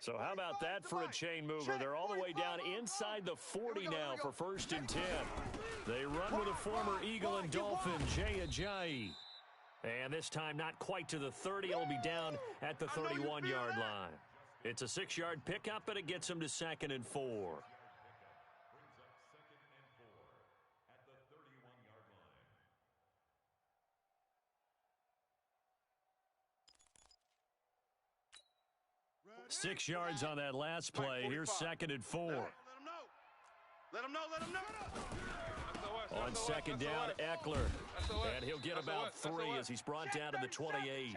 So how about that for a chain mover? They're all the way down inside the 40 now for 1st and 10. They run with a former Eagle and Dolphin, Jay Ajayi. And this time not quite to the 30. It'll be down at the 31-yard line. It's a 6-yard pickup, and it gets him to 2nd and 4. 6 yards on that last play. Here's 2nd and 4. Let him know. On 2nd down, Eckler. And he'll get about 3 as he's brought down to the 28.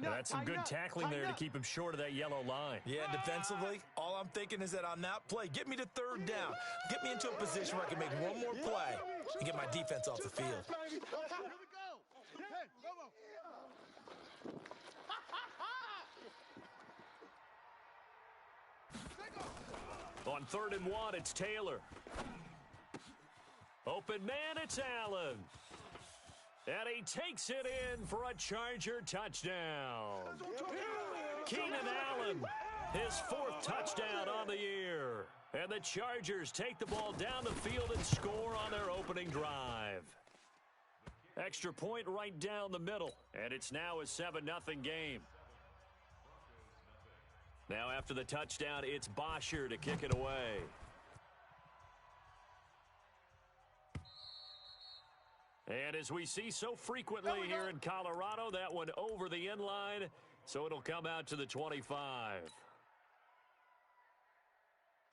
That's some good tackling there to keep him short of that yellow line. Yeah, defensively, all I'm thinking is that on that play, get me to 3rd down. Get me into a position where I can make one more play and get my defense off the field. On 3rd and 1, it's Taylor. Open man, it's Allen. And he takes it in for a Charger touchdown. Keenan Allen, his 4th touchdown on the year. And the Chargers take the ball down the field and score on their opening drive. Extra point right down the middle. And it's now a 7-0 game. Now after the touchdown, it's Bosher to kick it away. And as we see so frequently here in Colorado, that one over the end line, so it'll come out to the 25.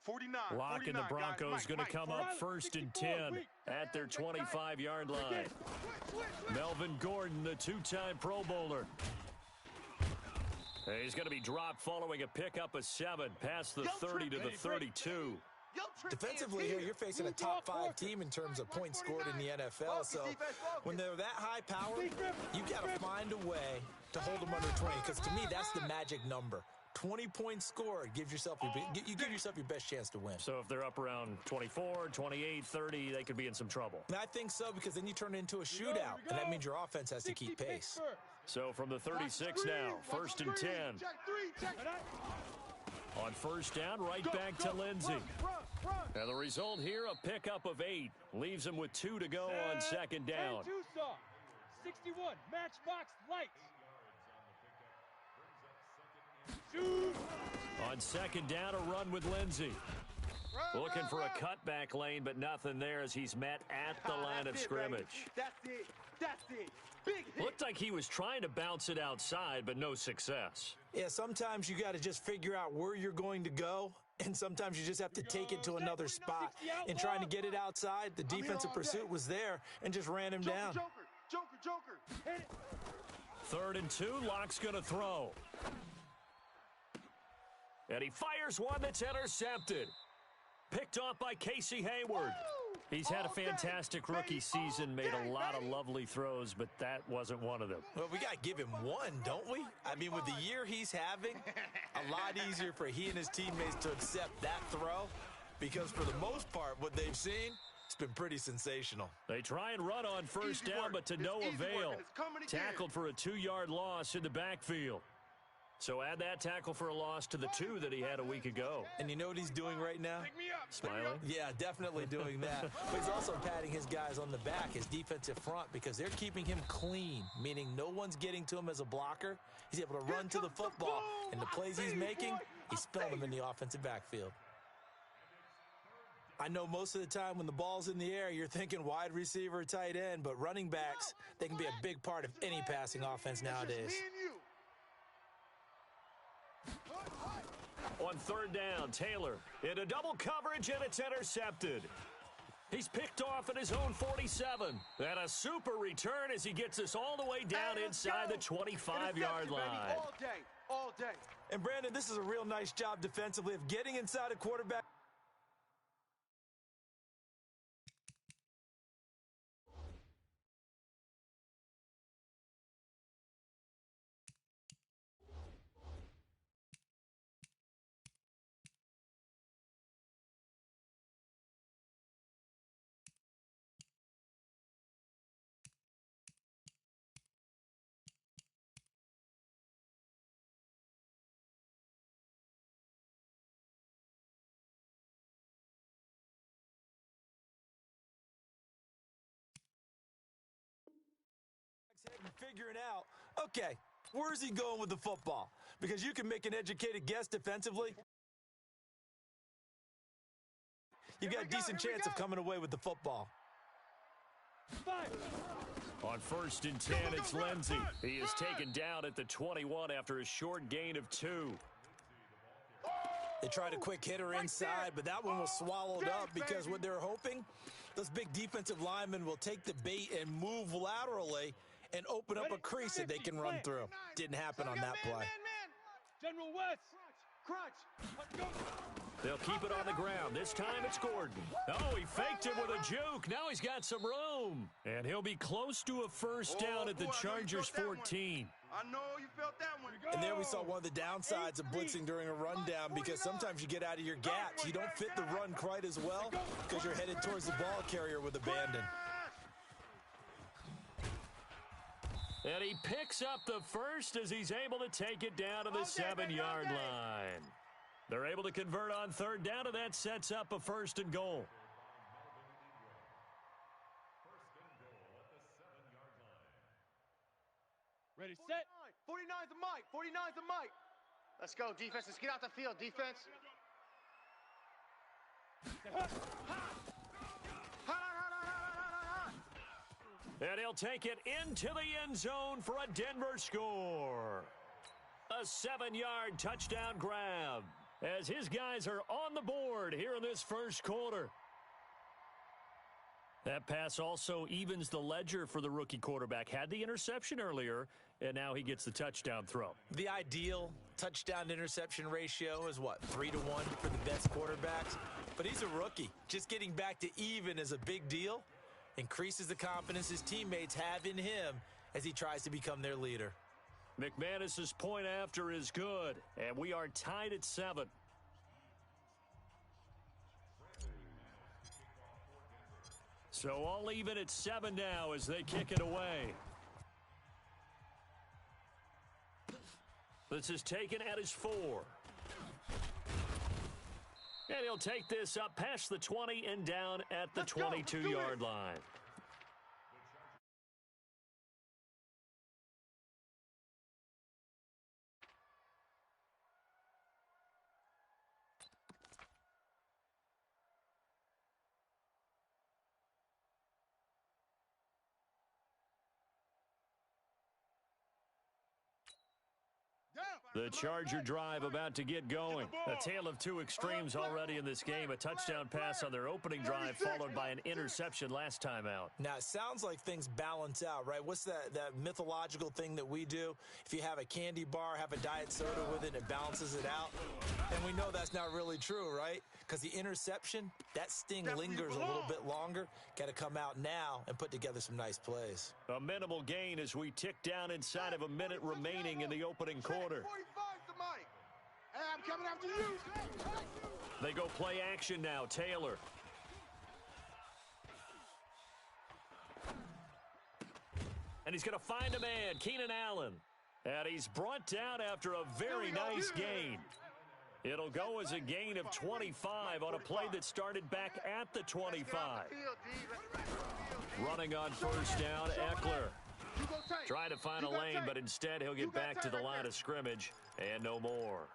49. Lock in the Broncos going to come up 1st and 10 at their 25-yard line. Melvin Gordon, the 2-time Pro Bowler. He's going to be dropped following a pickup of 7 past the 30 to the 32. Defensively here, you're facing a top 5 team in terms of points scored in the NFL. So when they're that high powered, you got to find a way to hold them under 20. Because to me, that's the magic number. 20 points scored gives yourself you give yourself your best chance to win. So if they're up around 24, 28, 30, they could be in some trouble. And I think so, because then you turn it into a shootout, and that means your offense has to keep pace. So from the 36 now, 1st and 10. On 1st down, right back to Lindsey. And the result here, a pickup of 8. Leaves him with 2 to go on 2nd down. 61, matchbox lights. On 2nd down, a run with Lindsey. Looking for a cutback lane, but nothing there as he's met at the line of scrimmage. That's it. Big hit. Looked like he was trying to bounce it outside, but no success. Yeah, sometimes you got to just figure out where you're going to go, and sometimes you just have to take it to another spot. In trying to get it outside, the defensive pursuit was there and just ran him down. Joker. Hit it. 3rd and 2, Locke's going to throw. And he fires one that's intercepted. Picked off by Casey Hayward. He's had a fantastic rookie season, made a lot of lovely throws, but that wasn't one of them. Well, we got to give him one, don't we? I mean, with the year he's having, a lot easier for he and his teammates to accept that throw, because for the most part, what they've seen, it's been pretty sensational. They try and run on 1st down, but to no avail. Tackled for a 2-yard loss in the backfield. So add that tackle for a loss to the 2 that he had a week ago. And you know what he's doing right now? Smiling? Yeah, definitely doing that. But he's also patting his guys on the back, his defensive front, because they're keeping him clean, meaning no one's getting to him as a blocker. He's able to run to the football, and the plays he's making, he's spelling them in the offensive backfield. I know most of the time when the ball's in the air, you're thinking wide receiver, tight end, but running backs, they can be a big part of any passing offense nowadays. On 3rd down, Taylor into double coverage, and it's intercepted. He's picked off at his own 47. And a super return as he gets us all the way down inside the 25-yard line. All day. And Brandon, this is a real nice job defensively of getting inside a quarterback. figuring out, okay, where's he going with the football? Because you can make an educated guess defensively. You've got a decent chance of coming away with the football. On 1st and 10, it's Lindsey. He is taken down at the 21 after a short gain of 2. They tried a quick hitter inside, but that one was swallowed up because what they're hoping, those big defensive linemen will take the bait and move laterally and open up a crease that they can run through. Didn't happen on that play. General West. Crunch. They'll keep it on the ground. This time it's Gordon. Oh, he faked it with a juke. Now he's got some room. And he'll be close to a first down at the Chargers 14. I know you felt that one. And there we saw one of the downsides of blitzing during a rundown because sometimes you get out of your gaps. You don't fit the run quite as well because you're headed towards the ball carrier with abandon. And he picks up the first as he's able to take it down to the 7-yard line. They're able to convert on 3rd down, and that sets up a 1st and goal. Ready, set. 49's a Mike. 49's a Mike. Let's go, defense. Let's get out the field, defense. And he'll take it into the end zone for a Denver score. A 7-yard touchdown grab as his guys are on the board here in this first quarter. That pass also evens the ledger for the rookie quarterback. Had the interception earlier, and now he gets the touchdown throw. The ideal touchdown-interception ratio is what, 3-1 for the best quarterbacks? But he's a rookie. Just getting back to even is a big deal. Increases the confidence his teammates have in him as he tries to become their leader. McManus's point after is good, and we are tied at 7. So all even at 7 now as they kick it away. This is taken at his 4. And he'll take this up past the 20 and down at the 22-yard line. The Charger drive about to get going. A tale of two extremes already in this game. A touchdown pass on their opening drive followed by an interception last time out. Now, it sounds like things balance out, right? What's that mythological thing that we do? If you have a candy bar, have a diet soda with it, it balances it out. And we know that's not really true, right? Because the interception, that sting lingers a little bit longer. Got to come out now and put together some nice plays. A minimal gain as we tick down inside of a minute remaining in the opening quarter. Hey, I'm coming after you. They go play action now. Taylor. And he's going to find a man, Keenan Allen. And he's brought down after a very nice gain. It'll go as a gain of 25 on a play that started back at the 25. Running on first down, Eckler. Trying to find a lane, but instead he'll get back to the line of scrimmage and no more.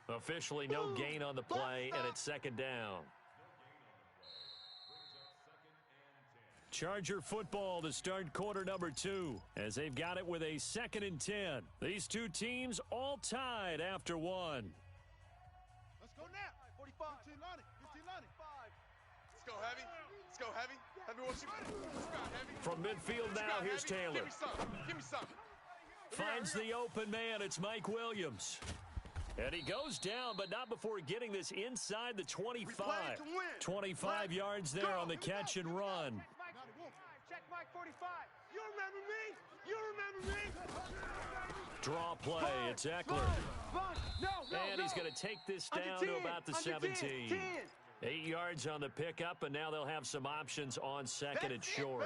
Officially no gain on the play, and it's second down. Charger football to start quarter number 2 as they've got it with a 2nd and 10. These two teams all tied after one. Let's go now. 45. 15 line. 15 line. 5. Let's go heavy. Let's go heavy. Heavy what you heavy. From midfield now, here's Taylor. Give me some. Give me some. Finds the open man. It's Mike Williams. And he goes down, but not before getting this inside the 25. 25 yards there on the catch and run. Check Mike 45. You remember me? You remember me? Draw play. It's Eckler. And he's going to take this down to about the 17. 8 yards on the pickup, and now they'll have some options on second and short.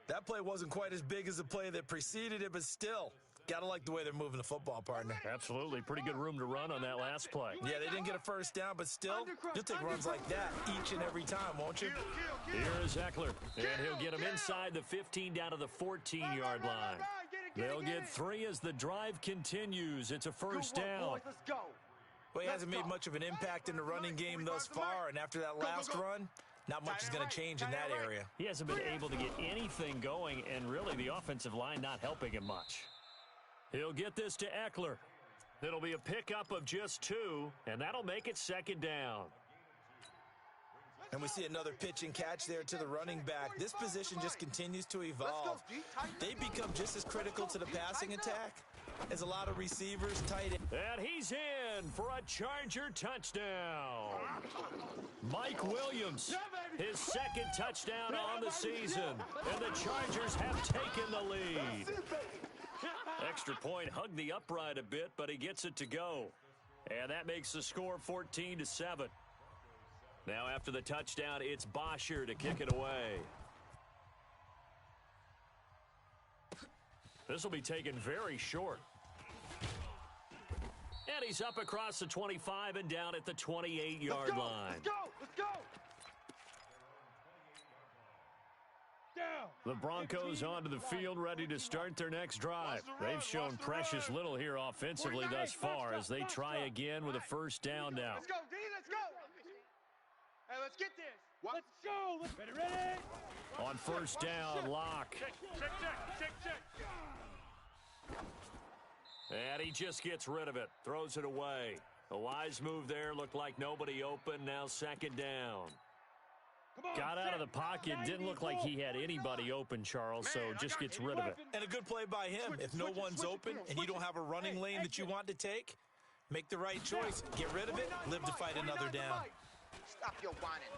That play wasn't quite as big as the play that preceded it, but still, Gotta like the way they're moving the football, partner. Absolutely. Pretty good room to run on that last play. Yeah, they didn't get a first down, but still, you'll take runs like that each and every time, won't you? Here is Eckler, and he'll get him inside the 15 down to the 14-yard line. They'll get 3 as the drive continues. It's a first down. Let's go. Well, he hasn't made much of an impact in the running game thus far, and after that last run, not much is going to change in that area. He hasn't been able to get anything going, and really the offensive line not helping him much. He'll get this to Eckler. It'll be a pickup of just 2, and that'll make it second down. And we see another pitch and catch there to the running back. This position just continues to evolve. They become just as critical to the passing attack as a lot of receivers, tight end. And he's in for a Charger touchdown. Mike Williams, his second touchdown on the season. And the Chargers have taken the lead. Extra point hugged the upright a bit, but he gets it to go. And that makes the score 14-7. Now after the touchdown, it's Bosher to kick it away. This will be taken very short. And he's up across the 25 and down at the 28-yard line. Let's go. Let's go. The Broncos onto the field ready to start their next drive. They've shown precious little here offensively thus far as they try again with a first down now. Let's go, D. Let's go. Hey, let's get this. Let's go. Ready. On first down, Locke. Check. And he just gets rid of it. Throws it away. A wise move there. Looked like nobody open. Now second down. Got out of the pocket. Didn't look like he had anybody open, Charles, so just gets rid of it. And a good play by him. If no one's open and you don't have a running lane that you want to take, make the right choice. Get rid of it. Live to fight another down. Stop your whining.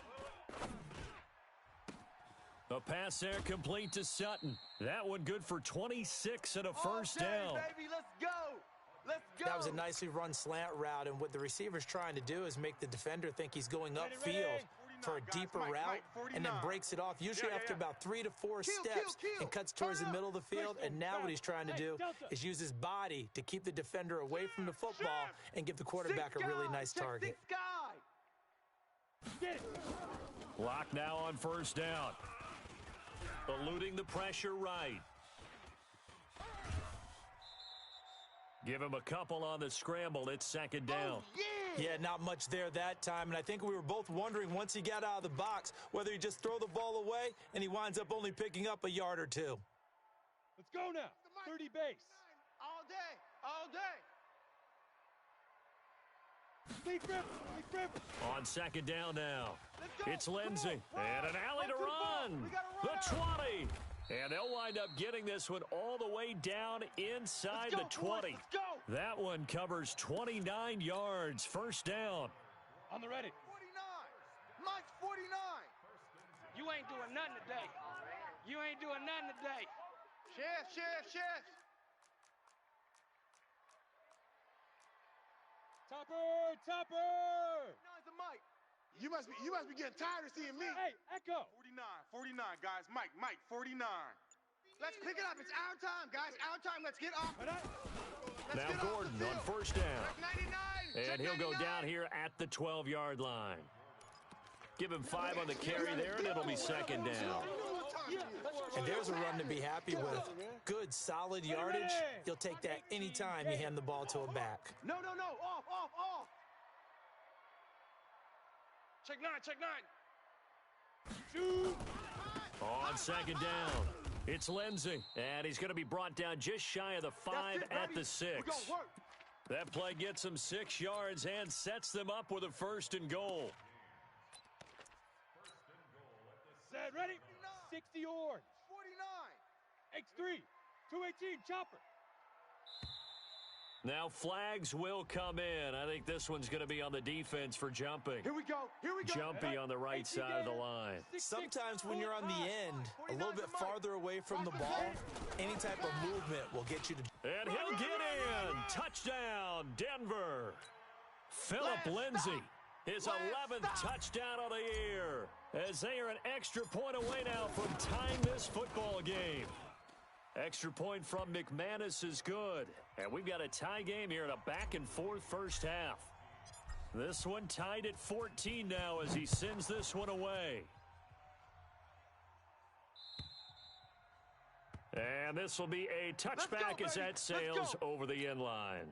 A pass there complete to Sutton. That one good for 26 and a first down. Baby, let's go. Let's go. That was a nicely run slant route, and what the receiver's trying to do is make the defender think he's going upfield for a deeper route, and then breaks it off, usually after about 3 to 4 steps, and cuts towards the middle of the field. And now what he's trying to do is use his body to keep the defender away from the football and give the quarterback a really nice target. Lock now on first down. Eluding the pressure right. Give him a couple on the scramble. It's second down. Yeah, not much there that time, and I think we were both wondering once he got out of the box whether he just throw the ball away, and he winds up only picking up a yard or 2. Let's go now. 30 base. All day. All day. Deep rip. On second down now. It's Lindsey. And an alley to run. The 20. And they'll wind up getting this one all the way down inside the 20. That one covers 29 yards. First down. On the ready. 49. Mike's 49. You ain't doing nothing today. You ain't doing nothing today. Shift. Topper. Nine's a Mike. You must be getting tired of seeing me. Hey, Echo. 49, guys. Mike, 49. Let's pick it up. It's our time, guys. Our time. Let's get off. Now Gordon on first down. Check 99. And he'll go down here at the 12-yard line. Give him 5 on the carry there, and it'll be second down. And there's a run to be happy with. Good, solid yardage. You'll take that anytime you hand the ball to a back. No. Off. Check nine. Shoot. On second down, it's Lindsey. And he's going to be brought down just shy of the 5 at the 6. That play gets him 6 yards and sets them up with a first and goal. Set, ready. 60 orange. 49. X3. 218, chopper. Now flags will come in. I think this one's going to be on the defense for jumping. Here we go. Jumpy on the right side of the line. Sometimes when you're on the end, a little bit farther away from the ball, any type of movement will get you to... And he'll get in. Touchdown, Denver. Philip Lindsey, his 11th touchdown of the year, as they are an extra point away now from tying this football game. Extra point from McManus is good. And we've got a tie game here in a back-and-forth first half. This one tied at 14 now as he sends this one away. And this will be a touchback as that sails over the end line.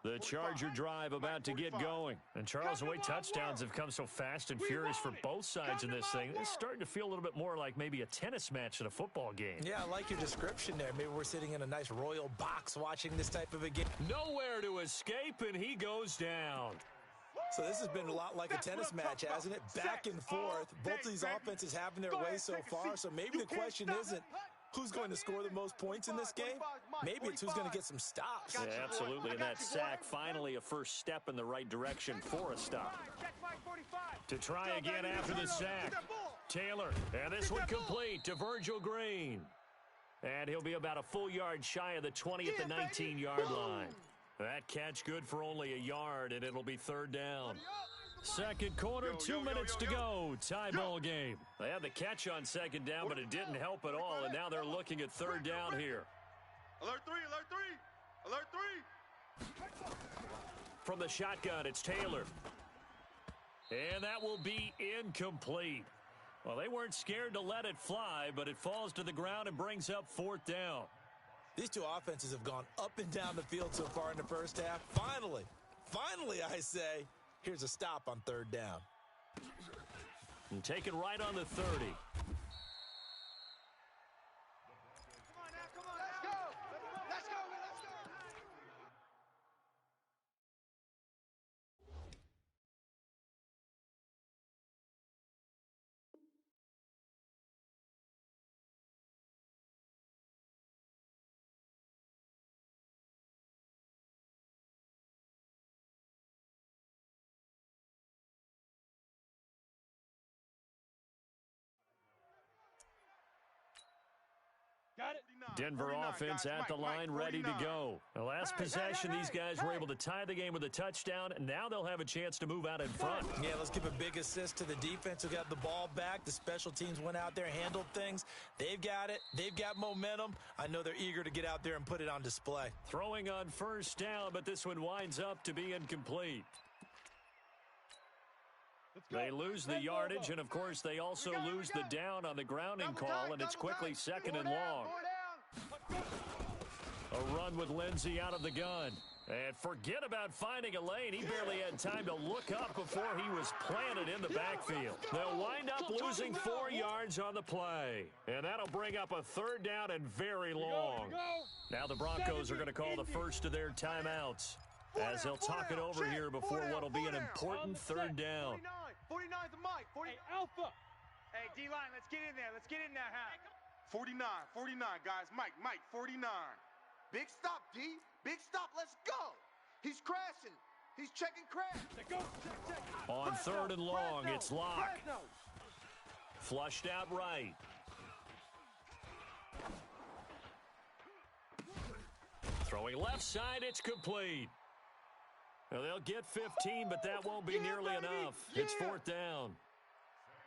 The Charger drive about to get going. And Charles, the way touchdowns have come so fast and furious for both sides in this thing, it's starting to feel a little bit more like maybe a tennis match than a football game. Yeah, I like your description there. Maybe we're sitting in a nice royal box watching this type of a game. Nowhere to escape, and he goes down. So this has been a lot like a tennis match, hasn't it? Back and forth. Both of these offenses having their way so far. So maybe the question isn't who's going to score the most points in this game. Maybe it's who's going to get some stops. Yeah, absolutely. And that sack, finally a first step in the right direction for a stop. To try again after the sack. Taylor, and this one complete to Virgil Green. And he'll be about a full yard shy of the 20 at the 19-yard line. That catch good for only a yard, and it'll be third down. Second quarter, 2 minutes to go. Tie ball game. They had the catch on second down, but it didn't help at all, and now they're looking at third down here. Alert 3, alert 3, alert 3. From the shotgun, it's Taylor. And that will be incomplete. Well, they weren't scared to let it fly, but it falls to the ground and brings up fourth down. These two offenses have gone up and down the field so far in the first half. Finally, I say, here's a stop on third down. And taken right on the 30. Got it. Denver offense at the line, ready to go. The last possession, these guys were able to tie the game with a touchdown, and now they'll have a chance to move out in front. Yeah, let's give a big assist to the defense who got the ball back. The special teams went out there, handled things. They've got it. They've got momentum. I know they're eager to get out there and put it on display. Throwing on first down, but this one winds up to be incomplete. They lose the yardage, and, of course, they also lose the down on the grounding call, and it's quickly second and long. A run with Lindsey out of the gun. And forget about finding a lane. He barely had time to look up before he was planted in the backfield. They'll wind up losing 4 yards on the play. And that'll bring up a third down and very long. Now the Broncos are going to call the first of their timeouts, as they'll talk it over here before what will be an important third down. 49's the mic. Hey, Alpha. Hey, D-line, let's get in there. Let's get in there, huh? 49, guys. Mike, 49. Big stop, D. Big stop. Let's go. He's crashing. He's checking crash. Go. Check. On third and long, it's Locke. Flushed out right. Throwing left side, it's complete. Well, they'll get 15, but that won't be nearly enough. It's fourth down.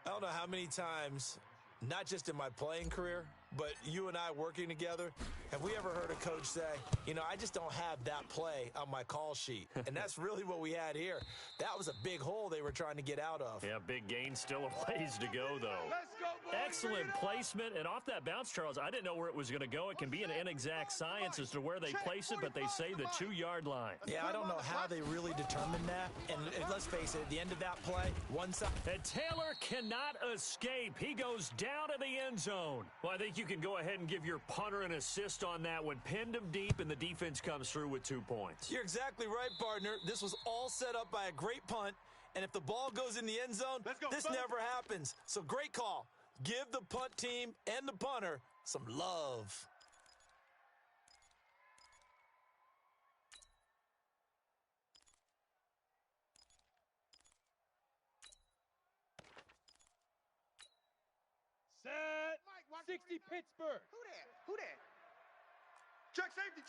I don't know how many times, not just in my playing career, but you and I working together, have we ever heard a coach say, you know, I just don't have that play on my call sheet. And that's really what we had here. That was a big hole they were trying to get out of. Yeah, big gain, still a ways to go, though. Let's go, boys. Excellent placement, and off that bounce, Charles, I didn't know where it was going to go. It can be an inexact science as to where they place it, but they say the 2-yard line. Yeah, I don't know how they really determined that. And let's face it, at the end of that play, one side. And Taylor cannot escape. He goes down to the end zone. Well, I think you can go ahead and give your punter an assist on that one. Pinned him deep, and the defense comes through with 2 points. You're exactly right, partner. This was all set up by a great punt, and if the ball goes in the end zone, this never happens. So great call. Give the punt team and the punter some love. Set. 60 Pittsburgh. Who that? Check safety.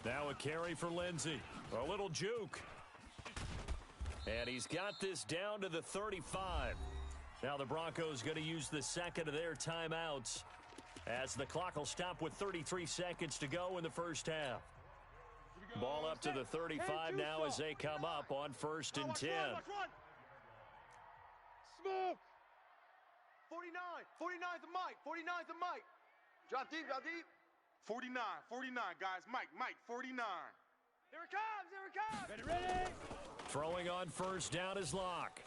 Now a carry for Lindsey. A little juke. And he's got this down to the 35. Now the Broncos going to use the second of their timeouts as the clock will stop with 33 seconds to go in the first half. Ball up to the 35 now as they come up on 1st and 10. Smoke! 49. 49's the mic. 49's the mic. Drop deep, drop deep. 49, guys. Mike, 49. Here it comes, here it comes. Ready? Throwing on 1st down is Locke.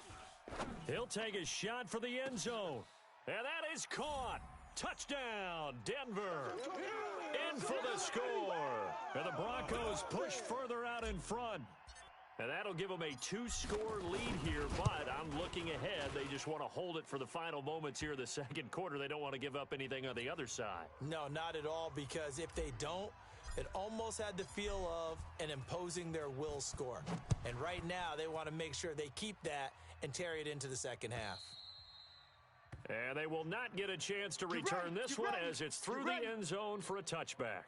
He'll take a shot for the end zone. And that is caught. Touchdown, Denver. In for the score. And the Broncos push further out in front. And that'll give them a 2-score lead here, but I'm looking ahead. They just want to hold it for the final moments here in the second quarter. They don't want to give up anything on the other side. No, not at all, because if they don't, it almost had the feel of an imposing their will score. And right now, they want to make sure they keep that and carry it into the second half. And they will not get a chance to return this one as it's through the end zone for a touchback.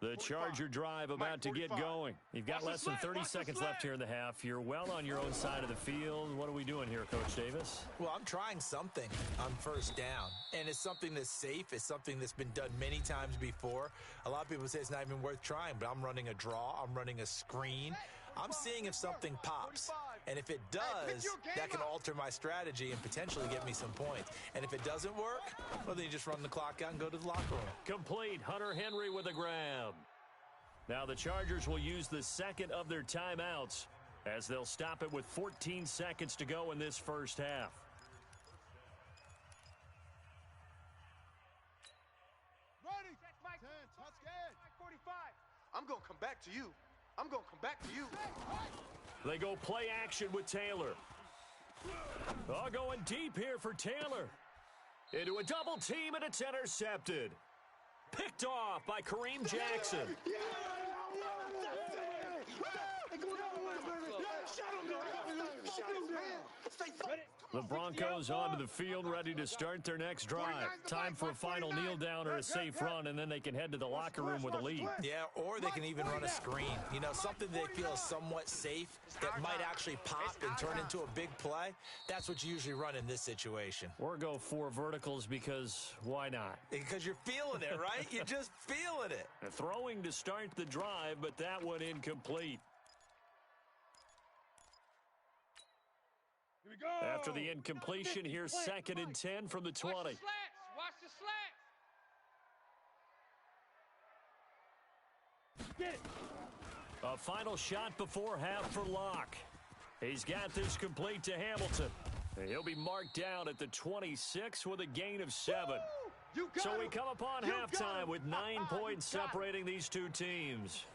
The Charger drive about to get going. You've got less than 30 seconds left here in the half. You're well on your own side of the field. What are we doing here, Coach Davis? Well, I'm trying something on 1st down, and it's something that's safe. It's something that's been done many times before. A lot of people say it's not even worth trying, but I'm running a draw. I'm running a screen. I'm seeing if something pops. And if it does, that can alter my strategy and potentially get me some points. And if it doesn't work, well, then you just run the clock out and go to the locker room. Complete. Hunter Henry with a grab. Now the Chargers will use the second of their timeouts as they'll stop it with 14 seconds to go in this first half. Ready. 10, touchdown. 45. I'm going to come back to you. I'm going to come back to you. They go play action with Taylor. Oh, going deep here for Taylor. Into a double team, and it's intercepted. Picked off by Kareem Jackson. The Broncos onto the field, ready to start their next drive. Time for a final kneel down or a safe run, and then they can head to the locker room with a lead. Yeah, or they can even run a screen. You know, something they feel is somewhat safe that might actually pop and turn into a big play. That's what you usually run in this situation. Or go 4 verticals because why not? Because you're feeling it, right? You're just feeling it. Throwing to start the drive, but that one incomplete. Here we go. After the incompletion, here's 2nd and 10 from the 20. Watch the slats. Watch the slats. Get it. A final shot before half for Locke. He's got this complete to Hamilton. And he'll be marked down at the 26 with a gain of 7. So we come upon halftime with 9 points separating these two teams.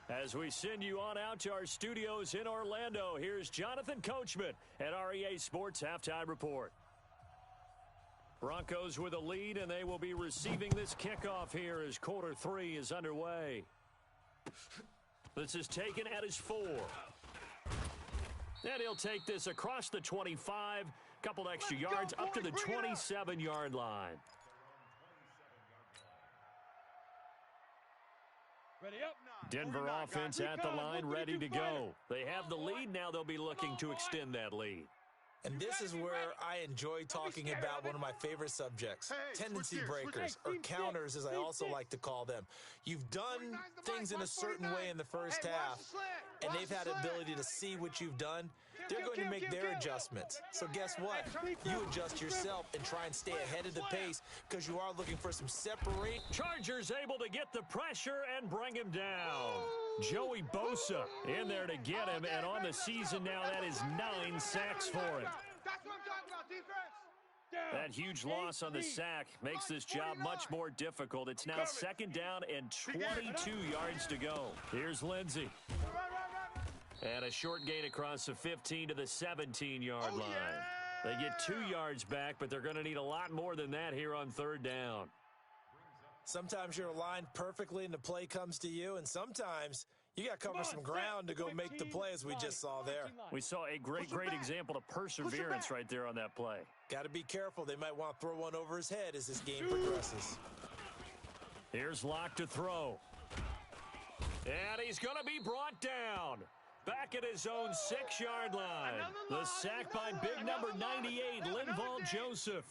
As we send you on out to our studios in Orlando, here's Jonathan Coachman at REA Sports Halftime Report. Broncos with a lead, and they will be receiving this kickoff here as quarter 3 is underway. This is taken at his 4. And he'll take this across the 25, couple extra yards up to the 27-yard line. Ready up. Denver offense at the line, ready to go. They have the lead. Now they'll be looking to extend that lead. And this is where I enjoy talking about one of my favorite subjects, tendency breakers, or counters, as I also like to call them. You've done things in a certain way in the first half, and they've had ability to see what you've done. They're going to make their adjustments. So guess what? You adjust yourself and try and stay ahead of the pace because you are looking for some separate. Chargers able to get the pressure and bring him down. Joey Bosa in there to get him, and on the season now, that is 9 sacks for him. That's what I'm talking about, defense. That huge loss on the sack makes this job much more difficult. It's now 2nd down and 22 yards to go. Here's Lindsey. And a short gain across the 15 to the 17-yard line. They get 2 yards back, but they're going to need a lot more than that here on 3rd down. Sometimes you're aligned perfectly and the play comes to you, and sometimes you got to cover some ground to go make the play, as we just saw there. We saw a great example of perseverance right there on that play. Got to be careful. They might want to throw one over his head as this game progresses. Here's Locke to throw. And he's going to be brought down. back at his own 6-yard line. The sack by big number 98, Linval Joseph.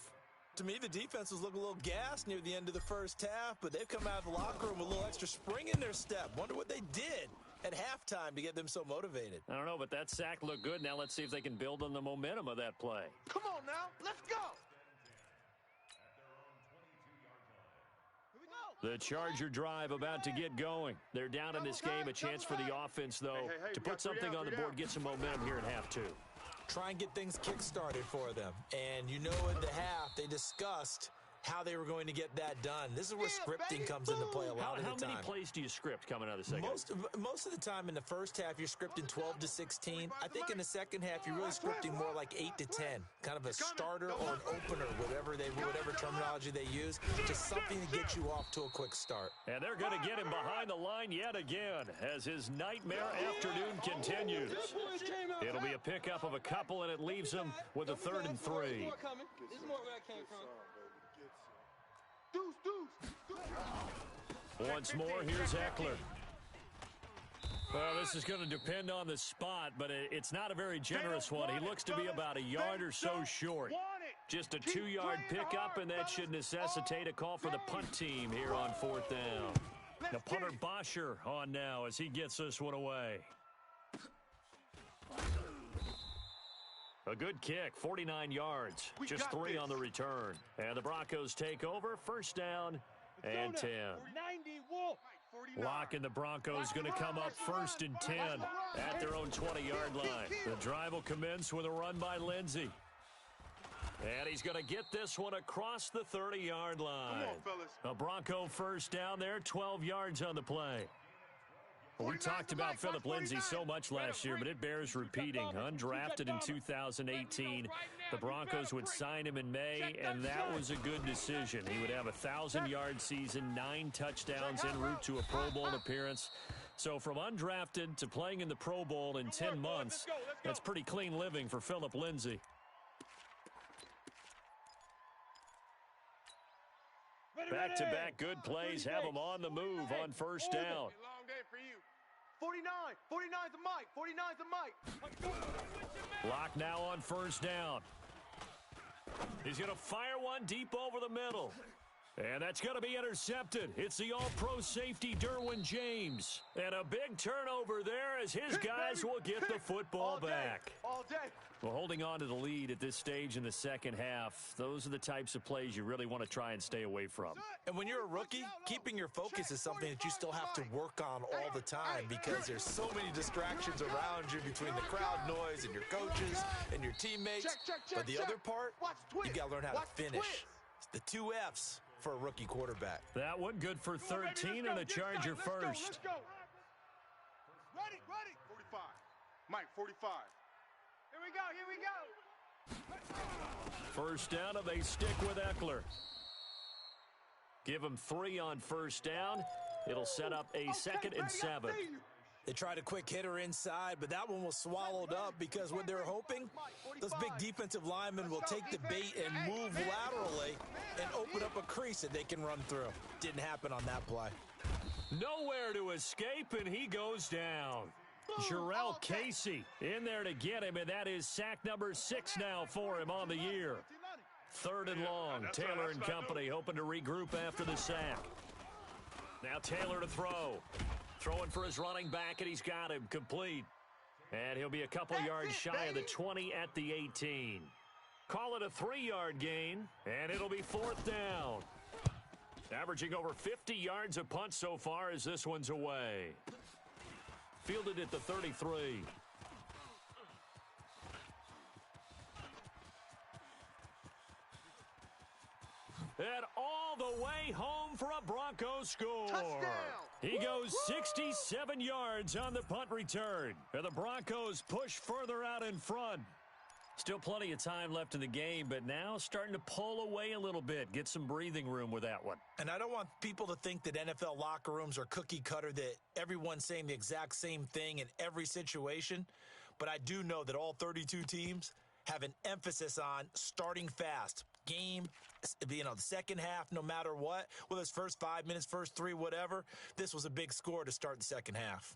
To me, the defense was looking a little gassed near the end of the first half, but they've come out of the locker room with a little extra spring in their step. Wonder what they did at halftime to get them so motivated. I don't know, but that sack looked good. Now let's see if they can build on the momentum of that play. Come on now, let's go. The Charger drive about to get going. They're down in this game. A chance for the offense, though, to put something on the board, get some momentum here in half two. Try and get things kick-started for them. And you know in the half, they discussed how they were going to get that done. This is where scripting comes into play a lot of the time. How many plays do you script coming out of the second? Most of the time in the first half, you're scripting 12 to 16. I think in the second half, you're really scripting more like 8 to 10. Kind of a starter or an opener, whatever terminology they use. Just something to get you off to a quick start. And they're going to get him behind the line yet again as his nightmare afternoon continues. It'll be a pickup of a couple, and it leaves him with a 3rd and 3. This is more where I came from. Once more, here's Eckler. Well, this is going to depend on the spot, but it's not a very generous one. He looks to be about a yard or so short. Just a 2-yard pickup, and that should necessitate a call for the punt team here on 4th down. The punter Bosher on now as he gets this one away. A good kick, 49 yards, just 3 on the return. And the Broncos take over, 1st down and 10. 90 Wolf. Locke and the Broncos going to come up 1st and 10 at their own 20-yard line. The drive will commence with a run by Lindsey. And he's going to get this one across the 30-yard line. A Bronco 1st down there, 12 yards on the play. We talked about Philip Lindsay so much last year, but it bears repeating. Undrafted in 2018, the Broncos would sign him in May, and that was a good decision. He would have a 1,000-yard season, 9 touchdowns en route to a Pro Bowl appearance. So from undrafted to playing in the Pro Bowl in 10 months, that's pretty clean living for Philip Lindsay. Back-to-back good plays have him on the move on 1st down. Long day for you. 49's a Mike. 49's a Mike. Locke now on 1st down. He's going to fire one deep over the middle. And that's going to be intercepted. It's the all-pro safety, Derwin James. And a big turnover there as his guys will get the football back. All day. Well, holding on to the lead at this stage in the second half, those are the types of plays you really want to try and stay away from. And when you're a rookie, keeping your focus is something that you still have to work on all the time because there's so many distractions around you between the crowd noise and your coaches and your teammates. But the other part, you got to learn how to finish. It's the 2 F's for a rookie quarterback. That one good for 13 and a Charger 1st. Ready. 45. Mike, 45. Here we go. 1st down, and they stick with Eckler. Give him 3 on 1st down. It'll set up a 2nd and 7. They tried a quick hitter inside, but that one was swallowed up because what they're hoping, those big defensive linemen will take the bait and move laterally and open up a crease that they can run through. Didn't happen on that play. Nowhere to escape, and he goes down. Jarrell Casey in there to get him, and that is sack number 6 now for him on the year. 3rd and long. Taylor and company hoping to regroup after the sack. Now Taylor to throw. Throwing for his running back, and he's got him complete. And he'll be a couple yards shy of the 20 at the 18. Call it a 3-yard gain, and it'll be 4th down. Averaging over 50 yards a punt so far as this one's away. Fielded at the 33. And all the way home for a Broncos score. Touchdown. He goes 67 yards on the punt return. And the Broncos push further out in front. Still plenty of time left in the game, but now starting to pull away a little bit. Get some breathing room with that one. And I don't want people to think that NFL locker rooms are cookie cutter, that everyone's saying the exact same thing in every situation. But I do know that all 32 teams have an emphasis on starting fast. Game, the second half, no matter what, whether it's first 5 minutes, first 3, whatever, this was a big score to start the second half.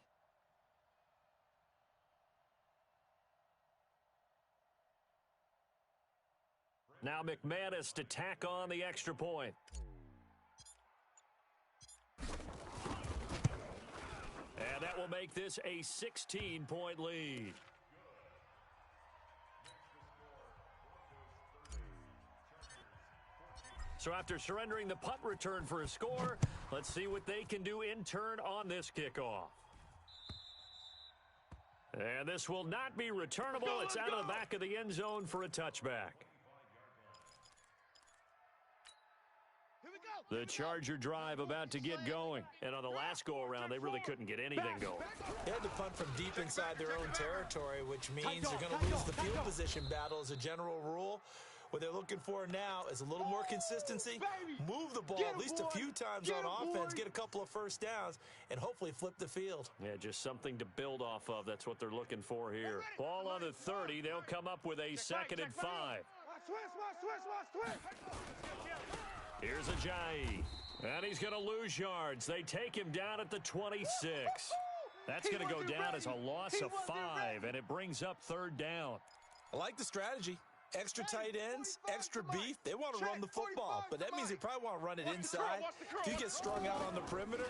Now McManus to tack on the extra point. And that will make this a 16-point lead. So after surrendering the punt return for a score, let's see what they can do in turn on this kickoff. And this will not be returnable. It's out of the back of the end zone for a touchback. The Charger drive about to get going. And on the last go-around, they really couldn't get anything going. They had to punt from deep inside their own territory, which means they're going to lose the field position battle as a general rule. What they're looking for now is a little more consistency, move the ball at least a few times on offense, get a couple of first downs, and hopefully flip the field. Yeah, just something to build off of. That's what they're looking for here. Ball on the 30. They'll come up with a 2nd and 5. Here's Ajayi. And he's going to lose yards. They take him down at the 26. That's going to go down as a loss of 5, and it brings up 3rd down. I like the strategy. Extra tight ends, extra beef. They want to run the football, but that means they probably want to run it inside. If you get strung out on the perimeter,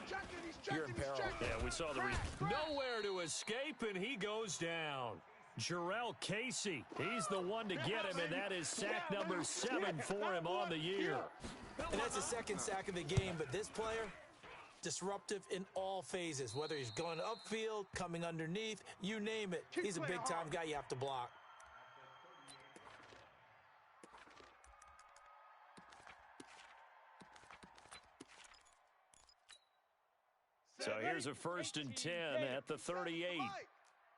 you're in peril. Yeah, we saw the nowhere to escape, and he goes down. Jarrell Casey, he's the one to get him, and that is sack number 7 for him on the year. And that's the 2nd sack of the game, but this player, disruptive in all phases, whether he's going upfield, coming underneath, you name it. He's a big-time guy you have to block. So here's a 1st and 10 at the 38.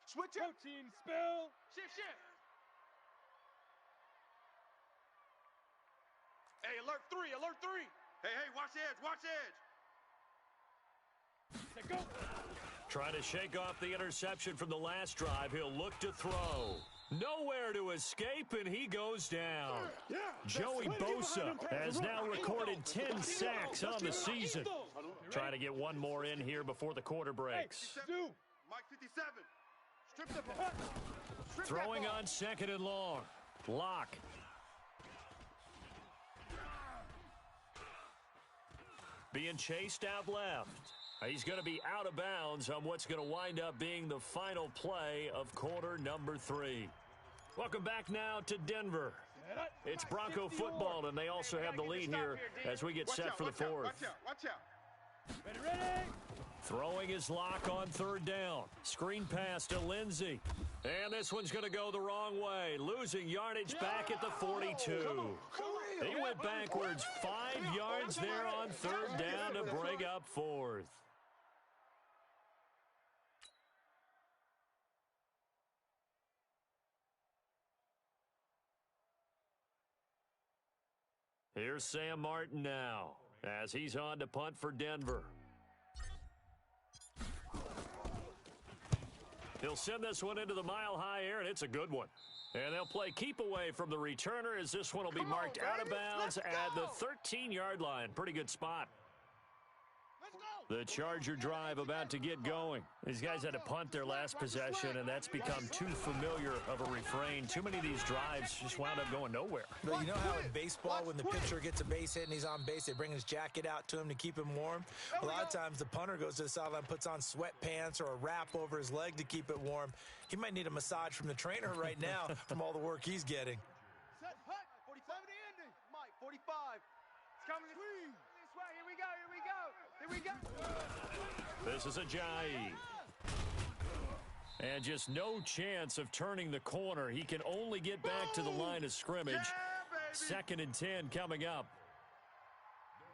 Switch up. Team spell. Shift. Hey, alert 3, alert 3. Hey, watch edge. Go. Trying to shake off the interception from the last drive. He'll look to throw. Nowhere to escape, and he goes down. Joey Bosa has now recorded 10 sacks on the season. Trying to get one more in here before the quarter breaks. Mike 57. Strip the ball. Throwing on 2nd and long. Lock. Being chased out left. He's going to be out of bounds on what's going to wind up being the final play of quarter number 3. Welcome back now to Denver. It's Bronco football, and they also have the lead here as we get set for the 4th. Watch out. Ready. Throwing his lock on 3rd down. Screen pass to Lindsey. And this one's going to go the wrong way. Losing yardage back at the 42. He went backwards 5 yards there on 3rd down to bring up 4th. Here's Sam Martin now as he's on to punt for Denver. He'll send this one into the mile-high air, and it's a good one. And they'll play keep away from the returner as this one will be marked out of bounds at the 13-yard line. Pretty good spot. The Charger drive about to get going. These guys had to punt their last possession, and that's become too familiar of a refrain. Too many of these drives just wound up going nowhere. But you know how in baseball, when the pitcher gets a base hit and he's on base, they bring his jacket out to him to keep him warm? A lot of times the punter goes to the sideline, puts on sweatpants or a wrap over his leg to keep it warm. He might need a massage from the trainer right now from all the work he's getting. Set, hut, 47 to ending. Mike, 45. It's coming this way. Here we go. This is Ajayi. And just no chance of turning the corner. He can only get back to the line of scrimmage. 2nd and 10 coming up.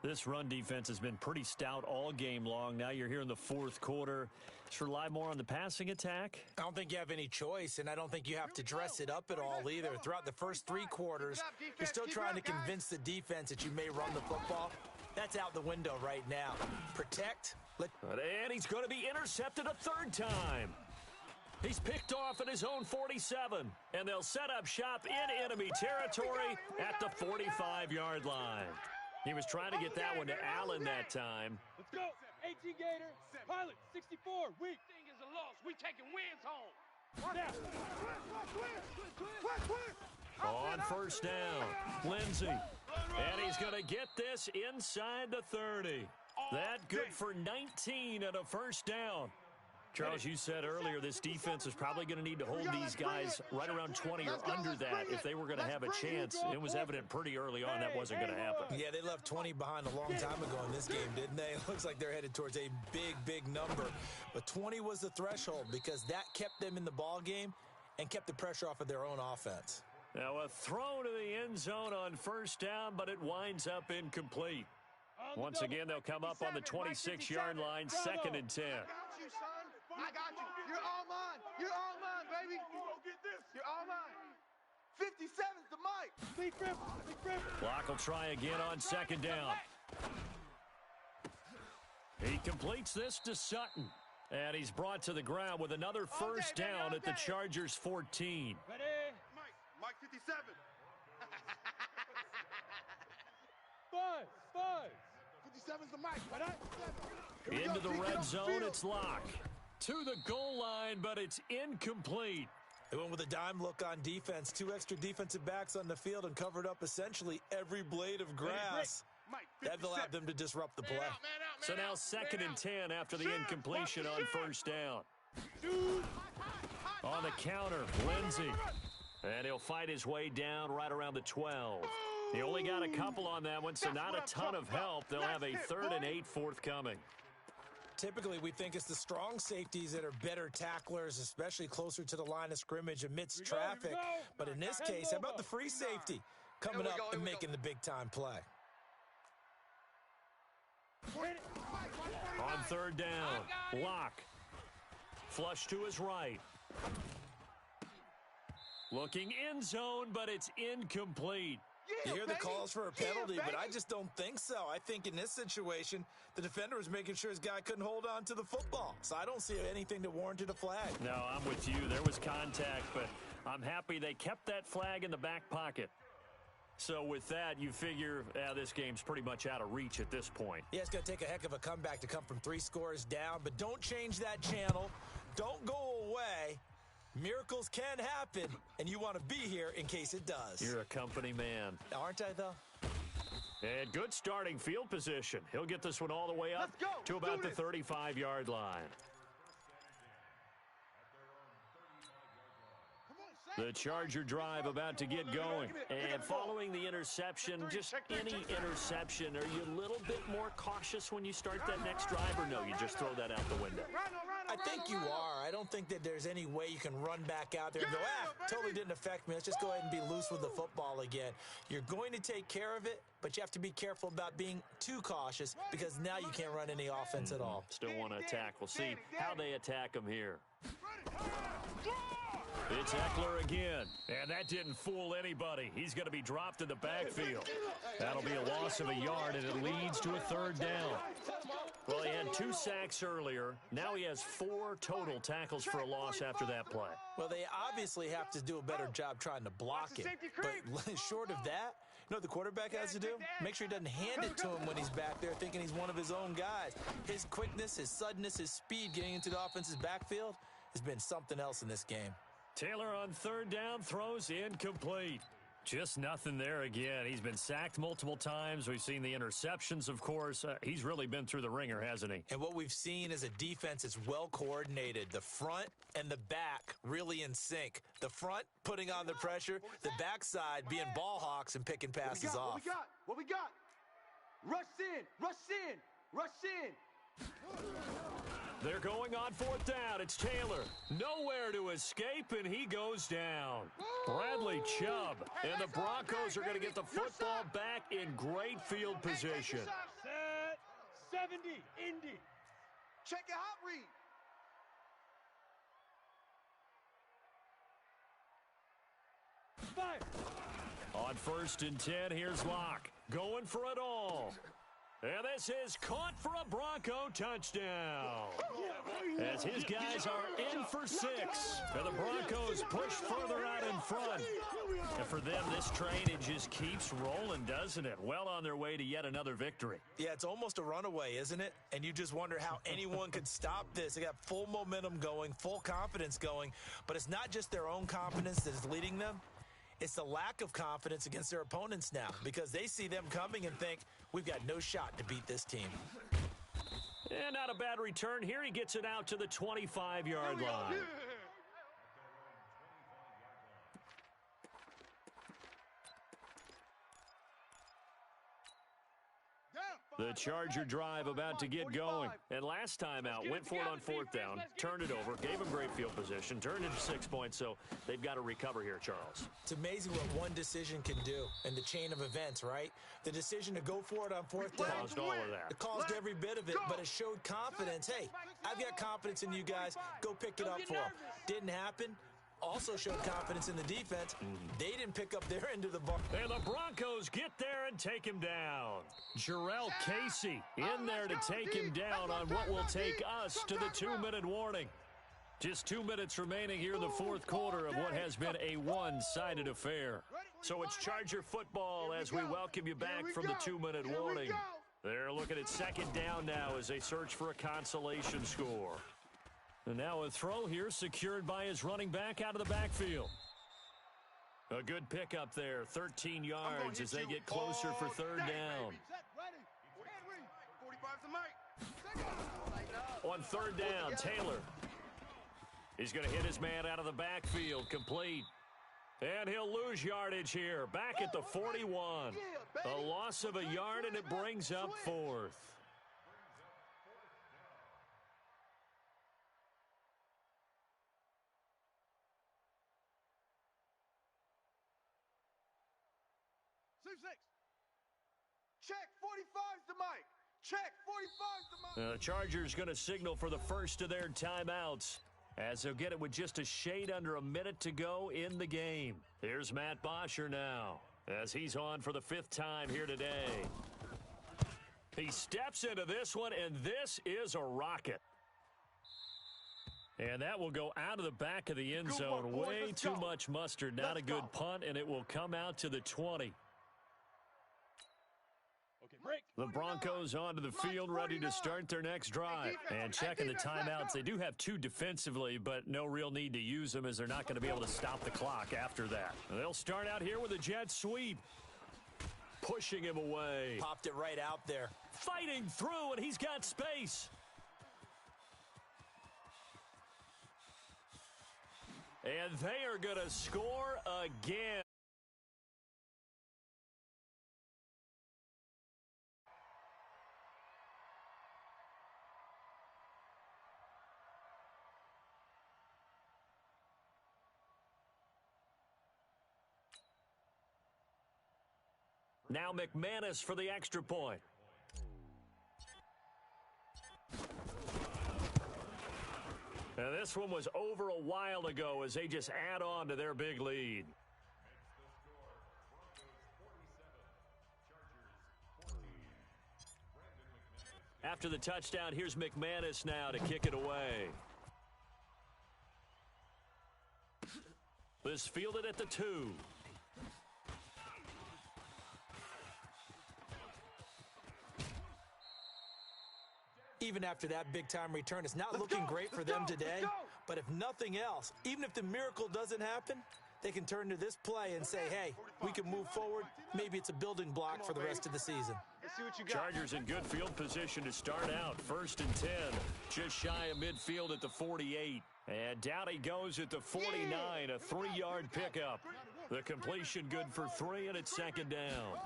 This run defense has been pretty stout all game long. Now you're here in the 4th quarter. Just rely more on the passing attack. I don't think you have any choice, and I don't think you have to dress it up at all either. Throughout the first 3 quarters, you're still trying to convince the defense that you may run the football. That's out the window right now. Protect. And he's going to be intercepted a 3rd time. He's picked off at his own 47. And they'll set up shop in enemy territory at the 45-yard line. He was trying to get that one to Allen that time. Let's go. 18 Gator. Pilot, 64. Weak. Thing is a loss. We taking wins home. Now. On first down, Lindsey. And he's going to get this inside the 30. That good for 19 and a first down. Charles, you said earlier this defense is probably going to need to hold these guys right around 20 or under that if they were going to have a chance. It was evident pretty early on that wasn't going to happen. Yeah, they left 20 behind a long time ago in this game, didn't they? It looks like they're headed towards a big, big number. But 20 was the threshold because that kept them in the ball game and kept the pressure off of their own offense. Now a throw to the end zone on first down, but it winds up incomplete. Once again, they'll come up on the 26-yard line, 2nd and 10. I got you, son. I got you. You're all mine. You're all mine, baby. You're all mine. 57's the mic. Big grip. Block will try again on 2nd down. He completes this to Sutton. And he's brought to the ground with another first down at the Chargers' 14. Ready? Mike 57. Five. 57's the mic. Into the red zone, it's Locke. To the goal line, but it's incomplete. They went with a dime look on defense. 2 extra defensive backs on the field and covered up essentially every blade of grass. That allowed them to disrupt the play. So now 2nd and 10 after the incompletion on first down. On the counter, Lindsey. And he'll fight his way down right around the 12. He only got a couple on that one, so not a ton of help. They'll have a 3rd and 8 forthcoming. Typically, we think it's the strong safeties that are better tacklers, especially closer to the line of scrimmage amidst traffic. But in this case, how about the free safety coming up and making the big-time play? On 3rd down, Locke. Flush to his right. Looking end zone, but it's incomplete. You hear the calls for a penalty, but I just don't think so. I think in this situation, the defender was making sure his guy couldn't hold on to the football. So I don't see anything that warranted a flag. No, I'm with you. There was contact, but I'm happy they kept that flag in the back pocket. So with that, you figure this game's pretty much out of reach at this point. Yeah, it's going to take a heck of a comeback to come from 3 scores down, but don't change that channel. Don't go away. Miracles can happen, and you want to be here in case it does. You're a company man. Aren't I, though? And good starting field position. He'll get this one all the way up to about the 35-yard line. The Charger drive about to get going. And following the interception, just any interception, are you a little bit more cautious when you start that next drive, or no, you just throw that out the window? I think you are. I don't think that there's any way you can run back out there and go, totally didn't affect me. Let's just go ahead and be loose with the football again. You're going to take care of it, but you have to be careful about being too cautious because now you can't run any offense at all. Still want to attack. We'll see how they attack him here. It's Eckler again, and that didn't fool anybody. He's going to be dropped in the backfield. That'll be a loss of a yard, and it leads to a 3rd down. Well, he had 2 sacks earlier. Now he has 4 total tackles for a loss after that play. Well, they obviously have to do a better job trying to block him. But short of that, you know what the quarterback has to do? Make sure he doesn't hand it to him when he's back there thinking he's one of his own guys. His quickness, his suddenness, his speed getting into the offense's backfield has been something else in this game. Taylor on 3rd down throws incomplete. Just nothing there again. He's been sacked multiple times. We've seen the interceptions, of course. He's really been through the ringer, hasn't he? And what we've seen is a defense that's well coordinated. The front and the back really in sync. The front putting on the pressure, the backside being ball hawks and picking passes off. What we got? Rush in. They're going on 4th down. It's Taylor. Nowhere to escape, and he goes down. Bradley Chubb. And the Broncos are going to get the football back in great field position. Set. 70. Indy. Check your hot read. Five. On 1st and 10, here's Locke. Going for it all. And this is caught for a Bronco touchdown. As his guys are in for 6. And the Broncos push further out in front. And for them, this train, it just keeps rolling, doesn't it? Well on their way to yet another victory. Yeah, it's almost a runaway, isn't it? And you just wonder how anyone could stop this. They got full momentum going, full confidence going. But it's not just their own confidence that is leading them. It's the lack of confidence against their opponents now because they see them coming and think, we've got no shot to beat this team. And not a bad return here. He gets it out to the 25-yard line. The Charger drive about to get going. And last time out, went for it on fourth down, turned it over, gave him great field position, turned it to 6 points, so they've got to recover here, Charles. It's amazing what one decision can do in the chain of events, right? The decision to go for it on fourth down. Caused all of that. It caused every bit of it, but it showed confidence. Hey, I've got confidence in you guys. Go pick it up for them. Didn't happen. Also showed confidence in the defense. They didn't pick up their end of the ball. And the Broncos get there and take him down. Jarrell Casey in there to take him down on what will take us to the 2-minute warning. Just 2 minutes remaining here in the fourth quarter of what has been a one-sided affair. So it's Charger football as we welcome you back from the 2-minute warning. They're looking at second down now as they search for a consolation score. And now a throw here secured by his running back out of the backfield. A good pickup there, 13 yards as they get closer for third down. On third down, Taylor. He's going to hit his man out of the backfield, complete. And he'll lose yardage here, back at the 41. A loss of a yard, and it brings up fourth. Check, 45's the mic. Check, 45's the mic. The Chargers going to signal for the first of their timeouts as they'll get it with just a shade under a minute to go in the game. Here's Matt Bosher now as he's on for the 5th time here today. He steps into this one, and this is a rocket. And that will go out of the back of the end zone. Way too much mustard. Not a good punt, and it will come out to the 20. The Broncos onto the field, ready to start their next drive. And checking the timeouts, they do have 2 defensively, but no real need to use them as they're not going to be able to stop the clock after that. They'll start out here with a jet sweep. Pushing him away. Popped it right out there. Fighting through, and he's got space. And they are going to score again. Now McManus for the extra point. And this one was over a while ago as they just add on to their big lead. After the touchdown, here's McManus now to kick it away. This fielded at the 2. Even after that big-time return, it's not looking great for them today. But if nothing else, even if the miracle doesn't happen, they can turn to this play and say, hey, we can move forward. Maybe it's a building block for the rest of the season. Chargers in good field position to start out. 1st and 10. Just shy of midfield at the 48. And down he goes at the 49. A 3-yard pickup. The completion good for 3, and it's second down.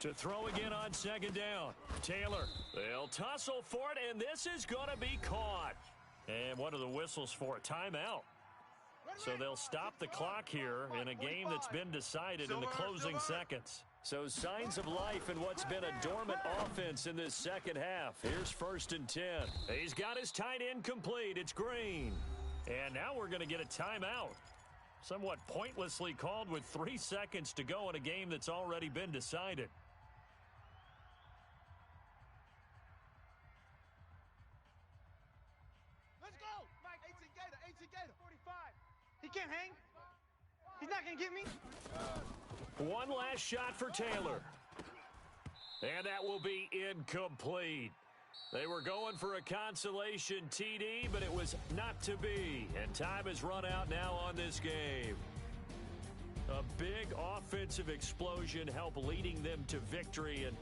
To throw again on second down. Taylor. They'll tussle for it, and this is going to be caught. And what are the whistles for a timeout? So they'll stop the clock here in a game that's been decided in the closing seconds. So signs of life in what's been a dormant offense in this second half. Here's 1st and 10. He's got his tight end complete. It's Green. And now we're going to get a timeout. Somewhat pointlessly called with 3 seconds to go in a game that's already been decided. He can't hang. He's not going to get me. One last shot for Taylor. And that will be incomplete. They were going for a consolation TD, but it was not to be. And time has run out now on this game. A big offensive explosion helped leading them to victory. And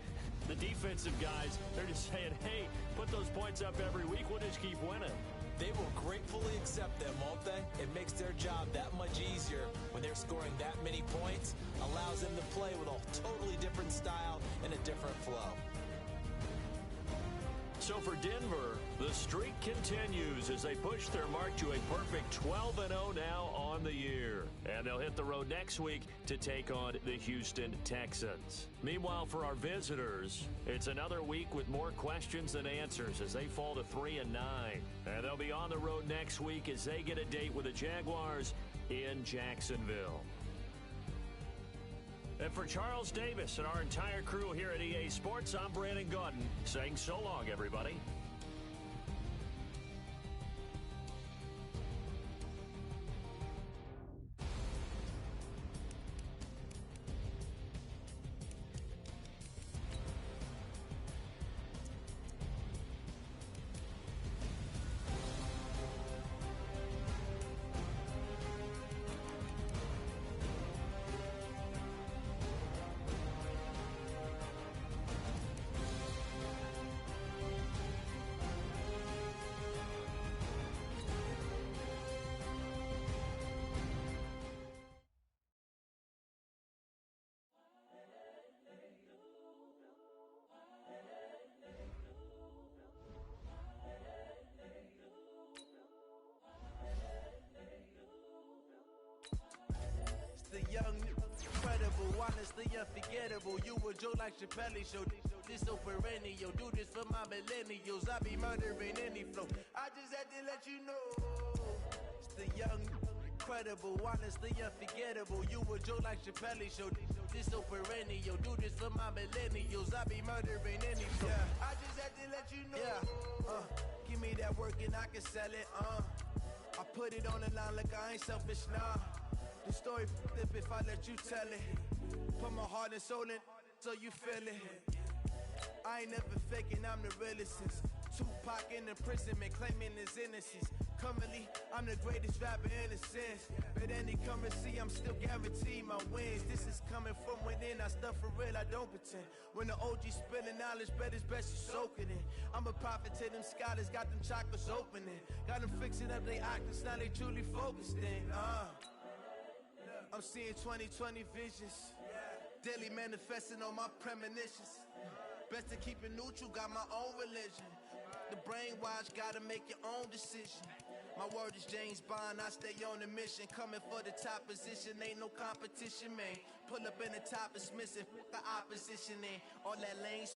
the defensive guys, they're just saying, hey, put those points up every week. We'll just keep winning. They will gratefully accept them, won't they? It makes their job that much easier when they're scoring that many points. Allows them to play with a totally different style and a different flow. So for Denver, the streak continues as they push their mark to a perfect 12-0 now on the year. And they'll hit the road next week to take on the Houston Texans. Meanwhile, for our visitors, it's another week with more questions than answers as they fall to 3-9. And they'll be on the road next week as they get a date with the Jaguars in Jacksonville. And for Charles Davis and our entire crew here at EA Sports, I'm Brandon Gaudin saying so long, everybody. Incredible, honestly unforgettable. You a joke like Chappelle show. This so perennial. Do this for my millennials. I be murdering any flow. I just had to let you know. It's the young, incredible, honestly unforgettable. You a joke like Chappelle show. This so perennial. Do this for my millennials. I be murdering any flow. I just had to let you know. Give me that work and I can sell it. I put it on the line like I ain't selfish, nah. The story flip if I let you tell it. Put my heart and soul in so you feel it. I ain't never faking, I'm the realest since Tupac in imprisonment, claiming his innocence. Currently, I'm the greatest rapper in a sense. But any currency, I'm still guaranteed my wins. This is coming from within, I stuff for real, I don't pretend. When the OG spilling knowledge, bet it's best you soak it in. I'm a prophet to them scholars, got them chakras opening. Got them fixing up they octaves, now they truly focused in. I'm seeing 2020 visions. Daily manifesting on my premonitions. Best to keep it neutral, got my own religion. The brainwash, gotta make your own decision. My word is James Bond, I stay on a mission. Coming for the top position, ain't no competition, man. Pull up in the top is missing, the opposition in. All that lane